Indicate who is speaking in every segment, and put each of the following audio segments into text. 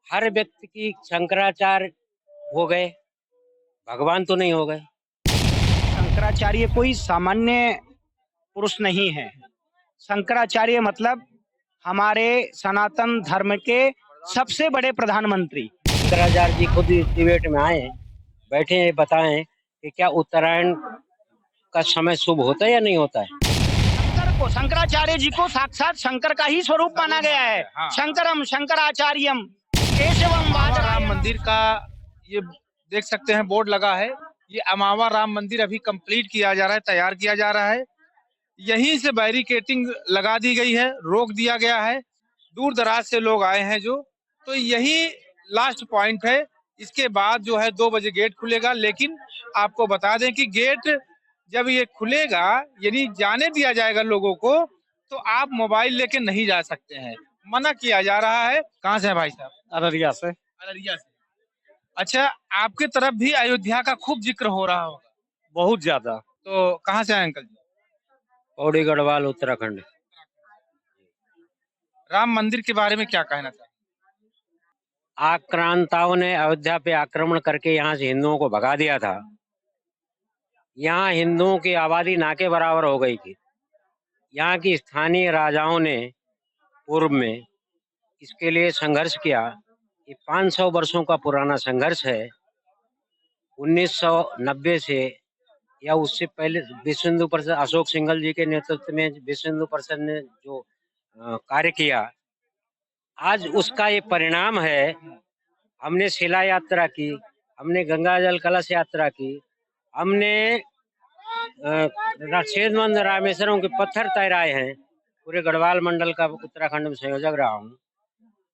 Speaker 1: हर व्यक्ति की शंकराचार्य हो गए, भगवान तो नहीं हो गए।
Speaker 2: शंकराचार्य कोई सामान्य पुरुष नहीं है। शंकराचार्य मतलब हमारे सनातन धर्म के सबसे बड़े प्रधानमंत्री।
Speaker 1: शंकराचार्य जी खुद इस डिबेट में आए, बैठे हैं, बताएं कि क्या उत्तरायण का समय शुभ होता है या नहीं होता है।
Speaker 2: शंकराचार्य जी को साक्षात शंकर का ही स्वरूप माना गया है।
Speaker 3: हाँ।
Speaker 2: शंकरम शंकराचार्यम केशवम
Speaker 3: अमावा राम
Speaker 2: वाजरायणम।
Speaker 3: मंदिर का ये देख सकते हैं बोर्ड लगा है। ये अमावा राम मंदिर अभी कंप्लीट किया जा रहा है, तैयार किया जा रहा है। यहीं से बैरिकेटिंग लगा दी गई है, रोक दिया गया है। दूर दराज से लोग आए हैं जो, तो यही लास्ट पॉइंट है। इसके बाद जो है 2 बजे गेट खुलेगा, लेकिन आपको बता दें कि गेट जब ये खुलेगा यानी जाने दिया जाएगा लोगों को, तो आप मोबाइल लेके नहीं जा सकते हैं, मना किया जा रहा है। कहाँ से है भाई साहब?
Speaker 2: अररिया से।
Speaker 3: अररिया से। अच्छा, आपके तरफ भी अयोध्या का खूब जिक्र हो रहा होगा।
Speaker 2: बहुत ज्यादा।
Speaker 3: तो कहाँ से आए अंकल जी?
Speaker 1: पौड़ी गढ़वाल, उत्तराखंड।
Speaker 3: राम मंदिर के बारे में क्या कहना चाहिए?
Speaker 1: आक्रांताओं ने अयोध्या पे आक्रमण करके यहाँ से हिंदुओं को भगा दिया था। यहाँ हिंदुओं की आबादी ना के बराबर हो गई थी। यहाँ की स्थानीय राजाओं ने पूर्व में इसके लिए संघर्ष किया। ये 500 वर्षों का पुराना संघर्ष है। 1990 से या उससे पहले विश्व हिंदू परिषद, अशोक सिंघल जी के नेतृत्व में विश्व हिंदू परिषद ने जो कार्य किया, आज उसका ये परिणाम है। हमने शिला यात्रा की, हमने गंगा जल कलश यात्रा की, हमने छेदमंद रामेश्वरम के पत्थर तैराए हैं। पूरे गढ़वाल मंडल का उत्तराखंड में संयोजक रहा हूँ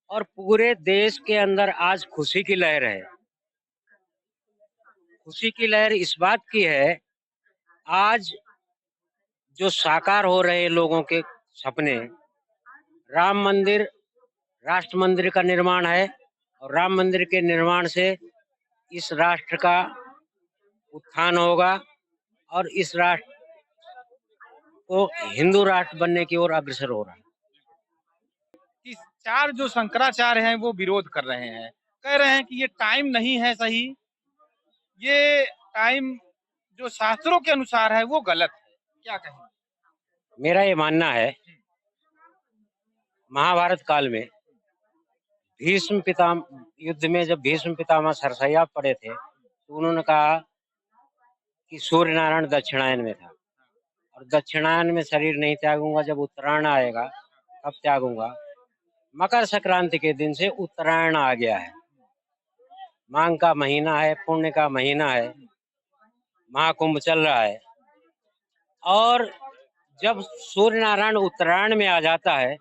Speaker 1: और पूरे देश के अंदर आज खुशी की लहर है। खुशी की लहर इस बात की है, आज जो साकार हो रहे लोगों के सपने, राम मंदिर, राष्ट्र मंदिर का निर्माण है और राम मंदिर के निर्माण से इस राष्ट्र का उत्थान होगा और इस राष्ट्र को हिंदू राष्ट्र बनने की ओर अग्रसर हो रहा है।
Speaker 3: कि 4 जो शंकराचार्य हैं वो विरोध कर रहे हैं, कह रहे हैं कि ये टाइम नहीं है सही, ये टाइम जो शास्त्रों के अनुसार है वो गलत है। क्या कहें?
Speaker 1: मेरा ये मानना है, महाभारत काल में भीष्म पितामह युद्ध में जब भीष्म पितामह सरसैया पड़े थे तो उन्होंने कहा कि सूर्य नारायण दक्षिणायन में था और दक्षिणायन में शरीर नहीं त्यागूंगा, जब उत्तरायण आएगा तब त्यागूंगा। मकर संक्रांति के दिन से उत्तरायण आ गया है। माघ का महीना है, पुण्य का महीना है, महाकुंभ चल रहा है और जब सूर्य नारायण उत्तरायण में आ जाता है,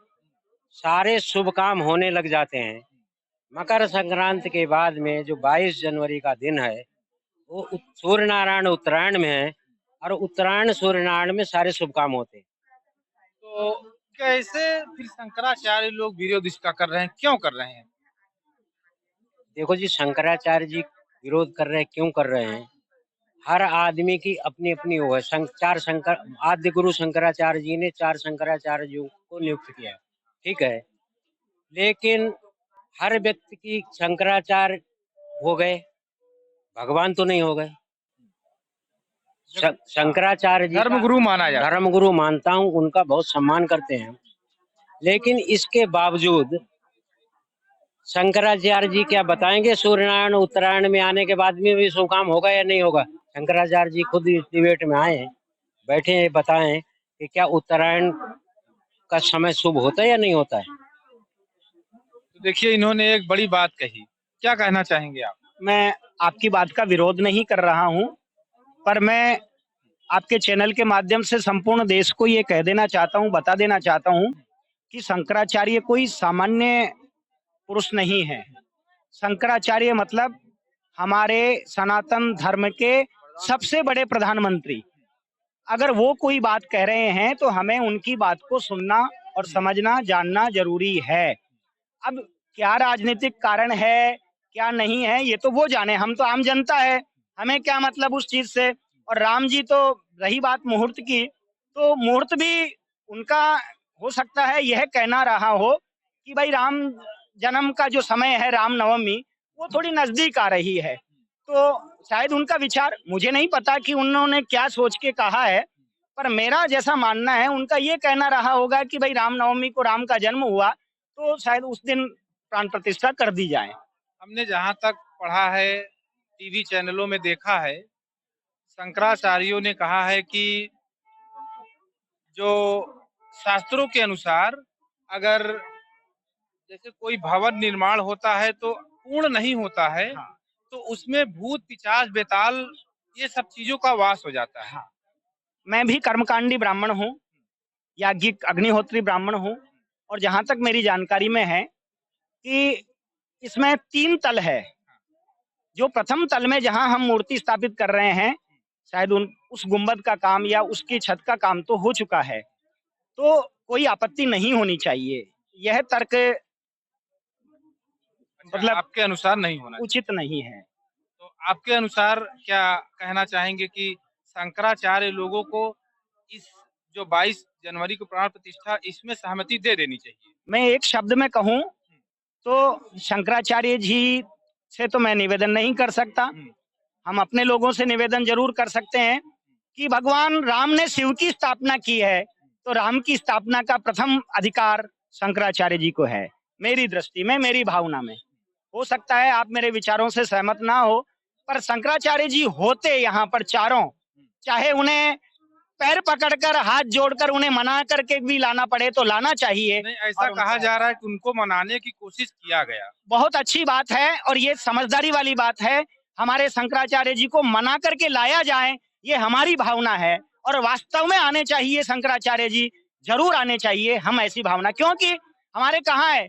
Speaker 1: सारे शुभ काम होने लग जाते हैं। मकर संक्रांति के बाद में जो 22 जनवरी का दिन है वो सूर्य नारायण उत्तरायण में है और उत्तरायण सूर्य नारायण में सारे शुभ काम होते हैं।
Speaker 3: तो कैसे फिर शंकराचार्य लोग विरोध इसका कर रहे हैं, क्यों कर रहे हैं?
Speaker 1: देखो जी, शंकराचार्य जी विरोध कर रहे हैं, क्यों कर रहे हैं? हर आदमी की अपनी अपनी वो है। चार शंकर आद्य गुरु शंकराचार्य जी ने 4 शंकराचार्य जी को नियुक्त किया, ठीक है, लेकिन हर व्यक्ति की शंकराचार्य हो गए, भगवान तो नहीं हो गए। शंकराचार्य जी
Speaker 3: धर्म गुरु माना जाता है।
Speaker 1: धर्म गुरु मानता हूँ, उनका बहुत सम्मान करते हैं, लेकिन इसके बावजूद शंकराचार्य जी क्या बताएंगे सूर्यनारायण उत्तरायण में आने के बाद में भी शुभ काम होगा या नहीं होगा। शंकराचार्य जी खुद इस डिबेट में आए, बैठे हैं, बताएं कि क्या उत्तरायण का समय शुभ होता है या नहीं होता है।
Speaker 3: तो देखिए, इन्होंने एक बड़ी बात कही, क्या कहना चाहेंगे आप?
Speaker 2: मैं आपकी बात का विरोध नहीं कर रहा हूं, पर मैं आपके चैनल के माध्यम से संपूर्ण देश को ये कह देना चाहता हूं, बता देना चाहता हूं कि शंकराचार्य कोई सामान्य पुरुष नहीं है। शंकराचार्य मतलब हमारे सनातन धर्म के सबसे बड़े प्रधानमंत्री। अगर वो कोई बात कह रहे हैं तो हमें उनकी बात को सुनना और समझना, जानना जरूरी है। अब क्या राजनीतिक कारण है, क्या नहीं है, ये तो वो जाने, हम तो आम जनता है, हमें क्या मतलब उस चीज से। और राम जी तो, रही बात मुहूर्त की, तो मुहूर्त भी उनका हो सकता है यह कहना रहा हो कि भाई राम जन्म का जो समय है रामनवमी, वो थोड़ी नजदीक आ रही है, तो शायद उनका विचार, मुझे नहीं पता कि उन्होंने क्या सोच के कहा है, पर मेरा जैसा मानना है उनका ये कहना रहा होगा कि भाई रामनवमी को राम का जन्म हुआ तो शायद उस दिन प्राण प्रतिष्ठा कर दी जाए।
Speaker 3: हमने जहां तक पढ़ा है, टीवी चैनलों में देखा है, शंकराचार्यों ने कहा है कि जो शास्त्रों के अनुसार अगर जैसे कोई भवन निर्माण होता है तो पूर्ण नहीं होता है,
Speaker 2: हाँ,
Speaker 3: तो उसमें भूत पिशाच बेताल ये सब चीजों का वास हो जाता है।
Speaker 2: हाँ। मैं भी कर्मकांडी ब्राह्मण हूँ, याज्ञिक अग्निहोत्री ब्राह्मण हूँ, और जहां तक मेरी जानकारी में है कि इसमें 3 तल है। जो प्रथम तल में जहां हम मूर्ति स्थापित कर रहे हैं, शायद उस गुंबद का काम या उसकी छत का काम तो हो चुका है, तो कोई आपत्ति नहीं होनी चाहिए। यह तर्क
Speaker 3: अच्छा,
Speaker 2: मतलब
Speaker 3: आपके अनुसार नहीं होना चाहिए।
Speaker 2: उचित नहीं है।
Speaker 3: तो आपके अनुसार क्या कहना चाहेंगे कि शंकराचार्य लोगों को इस जो 22 जनवरी को प्राण प्रतिष्ठा इसमें सहमति दे देनी चाहिए?
Speaker 2: मैं एक शब्द में कहूं तो शंकराचार्य जी से तो मैं निवेदन नहीं कर सकता। हम अपने लोगों से निवेदन जरूर कर सकते हैं कि भगवान राम ने शिव की स्थापना की है, तो राम की स्थापना का प्रथम अधिकार शंकराचार्य जी को है। मेरी दृष्टि में, मेरी भावना में, हो सकता है आप मेरे विचारों से सहमत ना हो, पर शंकराचार्य जी होते यहाँ पर चारों, चाहे उन्हें पैर पकड़कर हाथ जोड़कर उन्हें मना करके भी लाना पड़े तो लाना चाहिए।
Speaker 3: नहीं, ऐसा
Speaker 2: और
Speaker 3: कहा जा रहा है कि उनको मनाने की कोशिश किया गया।
Speaker 2: बहुत अच्छी बात है और ये समझदारी वाली बात है। हमारे शंकराचार्य जी को मना करके लाया जाए, ये हमारी भावना है, और वास्तव में आने चाहिए शंकराचार्य जी, जरूर आने चाहिए। हम ऐसी भावना, क्योंकि हमारे कहाँ है,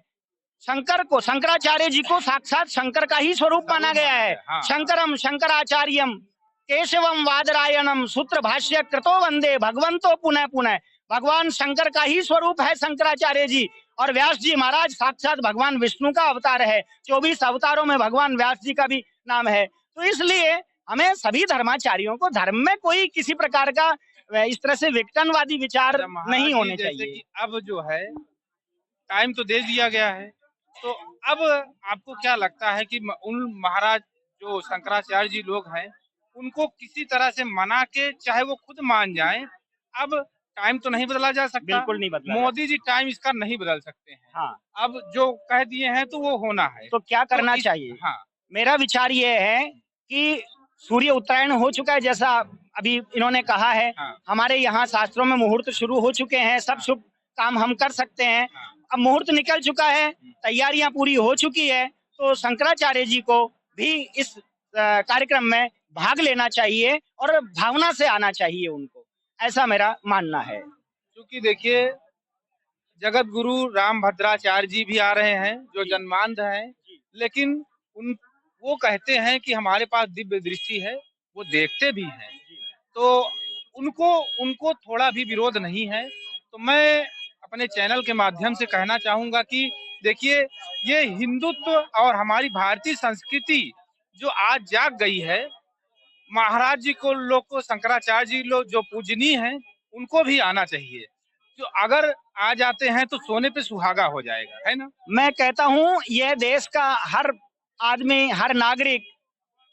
Speaker 2: शंकर को, शंकराचार्य जी को साक्षात शंकर का ही स्वरूप माना गया है।
Speaker 3: हाँ।
Speaker 2: शंकरम शंकराचार्यम केशवम वादरायणम सूत्र भाष्य कृतो वंदे भगवंतो पुनः पुनः। भगवान शंकर का ही स्वरूप है शंकराचार्य जी, और व्यास जी महाराज साक्षात भगवान विष्णु का अवतार है। 24 अवतारों में भगवान व्यास जी का भी नाम है। तो इसलिए हमें सभी धर्माचार्यों को धर्म में कोई किसी प्रकार का इस तरह से विघटनवादी विचार नहीं होने
Speaker 3: जैसे
Speaker 2: चाहिए।
Speaker 3: कि अब जो है टाइम तो दे दिया गया है, तो अब आपको क्या लगता है कि उन महाराज जो शंकराचार्य जी लोग हैं उनको किसी तरह से मना के चाहे वो खुद मान जाएं, अब टाइम तो नहीं बदला जा सकता,
Speaker 2: बिल्कुल नहीं बदला
Speaker 3: मोदी जी टाइम इसका नहीं बदल सकते हैं।
Speaker 2: हाँ,
Speaker 3: अब जो कह दिए हैं तो वो होना है,
Speaker 2: तो क्या करना चाहिए?
Speaker 3: हाँ,
Speaker 2: मेरा विचार ये है कि सूर्य उत्तरायण हो चुका है, जैसा अभी इन्होंने कहा है।
Speaker 3: हाँ,
Speaker 2: हमारे यहाँ शास्त्रों में मुहूर्त शुरू हो चुके हैं, सब शुभ काम हम कर सकते हैं।
Speaker 3: हाँ।
Speaker 2: अब मुहूर्त निकल चुका है, तैयारियां पूरी हो चुकी है, तो शंकराचार्य जी को भी इस कार्यक्रम में भाग लेना चाहिए और भावना से आना चाहिए उनको, ऐसा मेरा मानना है।
Speaker 3: क्योंकि देखिए जगत गुरु राम भद्राचार्य जी भी आ रहे हैं जो
Speaker 2: जी।
Speaker 3: जन्मांध हैं, लेकिन उन वो कहते हैं कि हमारे पास दिव्य दृष्टि है, वो देखते भी हैं, तो उनको उनको थोड़ा भी विरोध नहीं है। तो मैं अपने चैनल के माध्यम से कहना चाहूंगा कि देखिए ये हिंदुत्व और हमारी भारतीय संस्कृति जो आज जाग गई है, महाराज जी को लोग को, शंकराचार्य जी लोग जो पूजनीय हैं उनको भी आना चाहिए। जो अगर आ जाते हैं तो सोने पे सुहागा हो जाएगा, है ना?
Speaker 2: मैं कहता हूँ यह देश का हर आदमी, हर नागरिक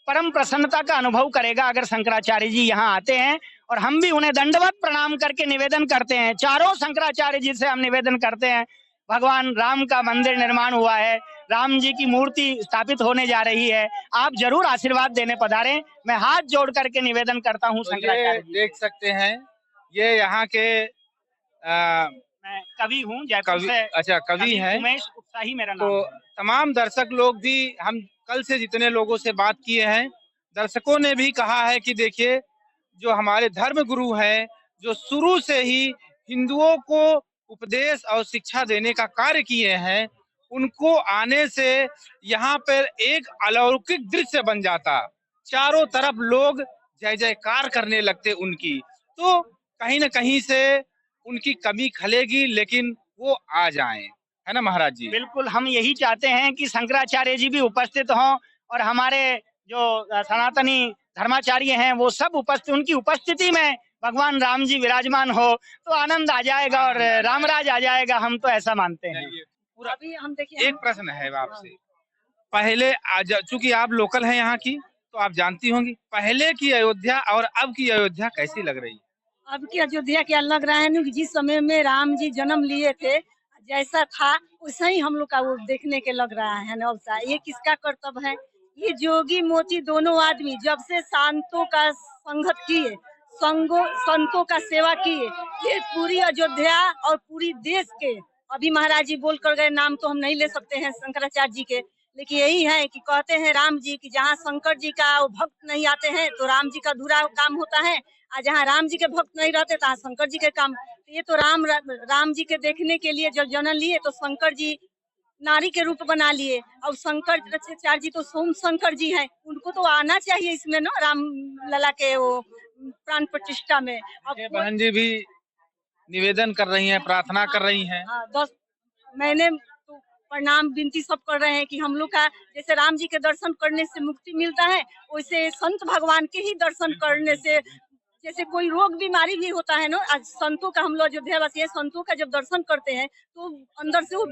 Speaker 2: परम प्रसन्नता का अनुभव करेगा अगर शंकराचार्य जी यहाँ आते हैं, और हम भी उन्हें दंडवत प्रणाम करके निवेदन करते हैं। चारों शंकराचार्य जी से हम निवेदन करते हैं, भगवान राम का मंदिर निर्माण हुआ है, राम जी की मूर्ति स्थापित होने जा रही है, आप जरूर आशीर्वाद देने पधारें। मैं हाथ जोड़ करके निवेदन करता हूँ
Speaker 3: तो
Speaker 2: शंकराचार्य
Speaker 3: ये
Speaker 2: जी।
Speaker 3: देख सकते हैं, ये यहाँ के
Speaker 2: मैं कवि हूँ जयपुर
Speaker 3: कवि,
Speaker 2: से।
Speaker 3: अच्छा कवि हैं।
Speaker 2: उमेश उत्साही मेरा नाम
Speaker 3: तो
Speaker 2: है।
Speaker 3: तमाम दर्शक लोग भी, हम कल से जितने लोगों से बात किए हैं, दर्शकों ने भी कहा है कि देखिए जो हमारे धर्म गुरु हैं, जो शुरू से ही हिंदुओं को उपदेश और शिक्षा देने का कार्य किए हैं, उनको आने से यहाँ पर एक अलौकिक दृश्य बन जाता। चारों तरफ लोग जय जयकार करने लगते उनकी। तो कहीं न कहीं से उनकी कमी खलेगी, लेकिन वो आ जाएं, है ना महाराज जी?
Speaker 2: बिल्कुल, हम यही चाहते हैं कि शंकराचार्य जी भी उपस्थित हों, और हमारे जो सनातनी धर्माचार्य हैं वो सब उपस्थित, उनकी उपस्थिति में भगवान राम जी विराजमान हो तो आनंद आ जाएगा और रामराज आ जाएगा, हम तो ऐसा मानते हैं।
Speaker 3: पूरा
Speaker 4: अभी हम देखिए
Speaker 3: एक प्रश्न है आपसे। पहले चूंकि आप लोकल हैं यहाँ की, तो आप जानती होंगी पहले की अयोध्या और अब की अयोध्या कैसी लग रही है?
Speaker 4: अब की अयोध्या क्या लग रहा है ना कि जिस समय में राम जी जन्म लिए थे, जैसा था वैसा ही हम लोग का वो देखने के लग रहा है ना। अब ये किसका कर्तव्य है? ये जोगी मोती दोनों आदमी जब से शांतों का संगत किए, संतों का सेवा किए, ये पूरी अयोध्या और पूरी देश के, अभी महाराज जी बोल कर गए, नाम तो हम नहीं ले सकते हैं शंकराचार्य जी के, लेकिन यही है कि कहते हैं राम जी की जहाँ शंकर जी का भक्त नहीं आते हैं तो राम जी का अधूरा काम होता है, और जहाँ राम जी के भक्त नहीं रहते तहाँ शंकर जी के काम। तो ये तो राम जी के देखने के लिए जब जन्म लिए तो शंकर जी नारी के रूप बना लिए, और शंकराचार्य जी तो सोम शंकर जी हैं, उनको तो आना चाहिए इसमें ना, राम लला के वो प्राण प्रतिष्ठा में। अब
Speaker 3: ये बहन जी भी निवेदन कर रही हैं, प्रार्थना कर रही हैं।
Speaker 4: हाँ, 10 मैंने तो प्रणाम विनती सब कर रहे हैं कि हम लोग का जैसे राम जी के दर्शन करने से मुक्ति मिलता है, वैसे संत भगवान के ही दर्शन करने से, जैसे कोई रोग बीमारी भी होता है ना, आज संतों का, हम लोग अयोध्या वासी है, संतों का जब दर्शन करते हैं तो अंदर से वो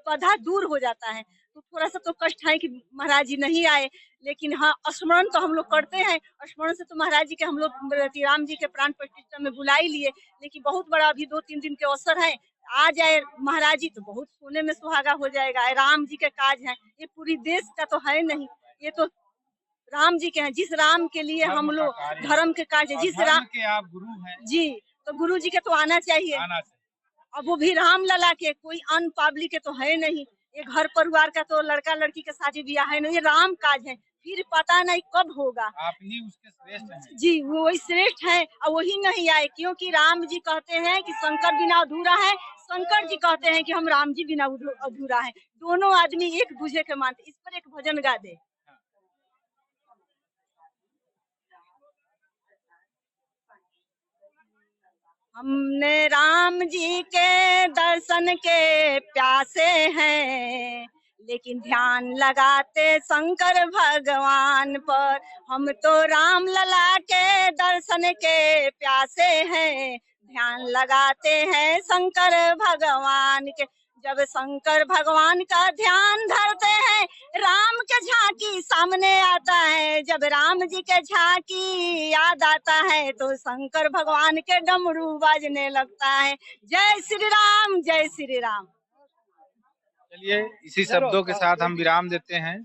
Speaker 4: बाधा दूर हो जाता है। तो थोड़ा सा तो कष्ट है कि महाराज जी नहीं आए, लेकिन हाँ स्मरण तो हम लोग करते हैं, स्मरण से तो महाराज जी के हम लोग राम जी के प्राण प्रतिष्ठा में बुला ही लिए, लेकिन बहुत बड़ा अभी 2-3 दिन के अवसर है, आ जाए महाराज जी तो बहुत सोने में सुहागा हो जाएगा। राम जी के काज है, ये पूरी देश का तो है नहीं, ये तो राम जी के हैं, जिस राम के लिए हम लोग धर्म के कार्य, जिस राम
Speaker 3: के आप गुरु हैं
Speaker 4: जी, तो गुरु जी के तो आना चाहिए। अब वो भी राम लला के, कोई अन पब्लिक के तो है नहीं, ये घर परिवार का तो लड़का लड़की के शादी ब्याह है नहीं, ये राम काज है, फिर पता नहीं कब होगा।
Speaker 3: आप ही उसके श्रेष्ठ हैं।
Speaker 4: जी, वो वही श्रेष्ठ है और वही नहीं आए, क्योंकि राम जी कहते हैं कि शंकर बिना अधूरा है, शंकर जी कहते हैं कि हम राम जी बिना अधूरा है, दोनों आदमी एक दूसरे के मानते। इस पर एक भजन गा दे। हमने राम जी के दर्शन के प्यासे हैं, लेकिन ध्यान लगाते शंकर भगवान पर। हम तो राम लला के दर्शन के प्यासे हैं, ध्यान लगाते हैं शंकर भगवान के। जब शंकर भगवान का ध्यान धरते हैं, राम के झांकी सामने आता है, जब राम जी के झांकी याद आता है तो शंकर भगवान के डमरू बाजने लगता है। जय श्री राम, जय श्री राम।
Speaker 3: चलिए इसी शब्दों के साथ हम विराम देते हैं।